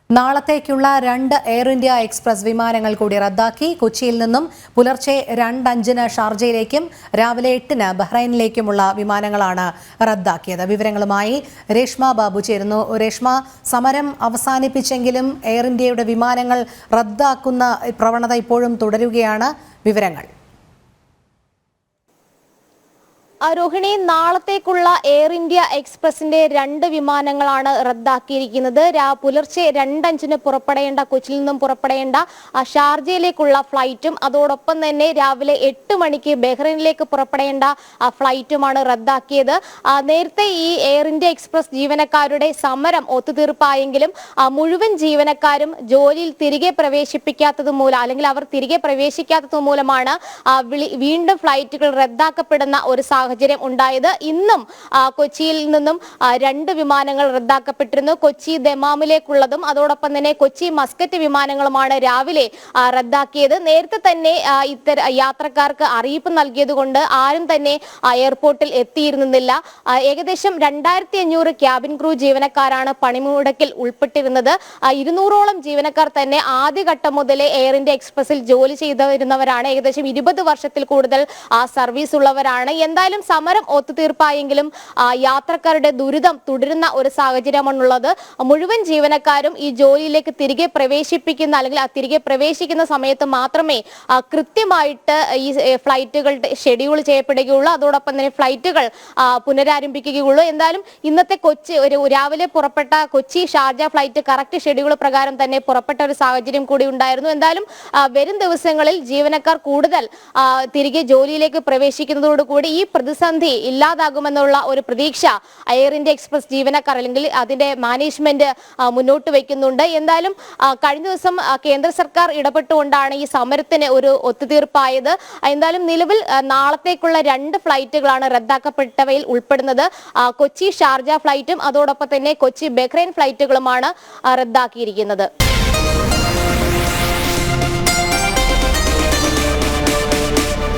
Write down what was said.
നാളത്തേക്കുള്ള 2 air India express വിമാനങ്ങൾ കൂടി റദ്ദാക്കി. കൊച്ചിയിൽ നിന്നും പുലർച്ചെ 2:05 ഷാർജയിലേക്കും രാവിലെ 8 ബഹ്റൈനിലേക്കുമുള്ള വിമാനങ്ങളാണ് റദ്ദാക്കിയത്. വിവരങ്ങളുമായി രേഷ്മ ബാബു ചേരുന്നു. രേഷ്മ, സമരം അവസാനിപ്പിച്ചെങ്കിലും എയർ ഇന്ത്യയുടെ വിമാനങ്ങൾ റദ്ദാക്കുന്ന പ്രവണത ഇപ്പോഴും തുടരുകയാണ്. വിവരങ്ങൾ. രോഹിണി, നാളത്തേക്കുള്ള എയർ ഇന്ത്യ എക്സ്പ്രസിന്റെ 2 വിമാനങ്ങളാണ് റദ്ദാക്കിയിരിക്കുന്നത്. പുലർച്ചെ 2:05 പുറപ്പെടേണ്ട കൊച്ചിയിൽ നിന്നും പുറപ്പെടേണ്ട ഷാർജയിലേക്കുള്ള ഫ്ലൈറ്റും അതോടൊപ്പം തന്നെ രാവിലെ 8 മണിക്ക് ബഹ്റൈനിലേക്ക് പുറപ്പെടേണ്ട ഫ്ലൈറ്റുമാണ് റദ്ദാക്കിയത്. നേരത്തെ ഈ എയർ ഇന്ത്യ എക്സ്പ്രസ് ജീവനക്കാരുടെ സമരം ഒത്തുതീർപ്പായെങ്കിലും മുഴുവൻ ജീവനക്കാരും ജോലിയിൽ തിരികെ പ്രവേശിപ്പിക്കാത്തത് മൂലം അല്ലെങ്കിൽ അവർ തിരികെ പ്രവേശിക്കാത്തത് മൂലമാണ് വീണ്ടും ഫ്ലൈറ്റുകൾ റദ്ദാക്കപ്പെടുന്ന ഒരു സാഹചര്യം ഉണ്ടായത്. ഇന്നും കൊച്ചിയിൽ നിന്നും 2 വിമാനങ്ങൾ റദ്ദാക്കപ്പെട്ടിരുന്നു. കൊച്ചി ദമാമിലേക്കുള്ളതും അതോടൊപ്പം തന്നെ കൊച്ചി മസ്കറ്റ് വിമാനങ്ങളുമാണ് രാവിലെ റദ്ദാക്കിയത്. നേരത്തെ തന്നെ യാത്രക്കാർക്ക് അറിയിപ്പ് നൽകിയതുകൊണ്ട് ആരും തന്നെ എയർപോർട്ടിൽ എത്തിയിരുന്നില്ല. ഏകദേശം 2500 ക്യാബിൻ ക്രൂ ജീവനക്കാരാണ് പണിമുടക്കിൽ ഉൾപ്പെട്ടിരുന്നത്. 200ഓളം ജീവനക്കാർ തന്നെ ആദ്യഘട്ടം മുതലേ എയർ ഇന്ത്യ എക്സ്പ്രസിൽ ജോലി ചെയ്തിരുന്നവരാണ്. ഏകദേശം 20 വർഷത്തിൽ കൂടുതൽ സർവീസ് ഉള്ളവരാണ്. എന്തായാലും സമരം ഒത്തുതീർപ്പായെങ്കിലും യാത്രക്കാരുടെ ദുരിതം തുടരുന്ന ഒരു സാഹചര്യമാണുള്ളത്. മുഴുവൻ ജീവനക്കാരും ഈ ജോലിയിലേക്ക് തിരികെ പ്രവേശിപ്പിക്കുന്ന അല്ലെങ്കിൽ തിരികെ പ്രവേശിക്കുന്ന സമയത്ത് മാത്രമേ കൃത്യമായിട്ട് ഈ ഫ്ലൈറ്റുകൾ ഷെഡ്യൂൾ ചെയ്യപ്പെടുകയുള്ളൂ. അതോടൊപ്പം തന്നെ ഫ്ലൈറ്റുകൾ പുനരാരംഭിക്കുകയുള്ളൂ. എന്തായാലും ഇന്നത്തെ രാവിലെ പുറപ്പെട്ട Kochi Sharjah flight correct schedule പ്രകാരം തന്നെ പുറപ്പെട്ട ഒരു സാഹചര്യം കൂടി ഉണ്ടായിരുന്നു. എന്തായാലും വരും ദിവസങ്ങളിൽ ജീവനക്കാർ കൂടുതൽ തിരികെ ജോലിയിലേക്ക് പ്രവേശിക്കുന്നതോടുകൂടി ഈ പ്രതിസന്ധി ഇല്ലാതാകുമെന്നുള്ള ഒരു പ്രതീക്ഷ എയർ ഇന്ത്യ എക്സ്പ്രസ് ജീവനക്കാർ അല്ലെങ്കിൽ അതിന്റെ മാനേജ്മെന്റ് മുന്നോട്ട് വയ്ക്കുന്നുണ്ട്. എന്തായാലും കഴിഞ്ഞ ദിവസം കേന്ദ്ര സർക്കാർ ഇടപെട്ടുകൊണ്ടാണ് ഈ സമരത്തിന് ഒരു ഒത്തുതീർപ്പായത്. എന്തായാലും നിലവിൽ നാളത്തേക്കുള്ള 2 ഫ്ലൈറ്റുകളാണ് റദ്ദാക്കപ്പെട്ടവയിൽ ഉൾപ്പെടുന്നത്. കൊച്ചി ഷാർജ ഫ്ലൈറ്റും അതോടൊപ്പം തന്നെ കൊച്ചി ബഹ്റൈൻ ഫ്ലൈറ്റുകളുമാണ് റദ്ദാക്കിയിരിക്കുന്നത്.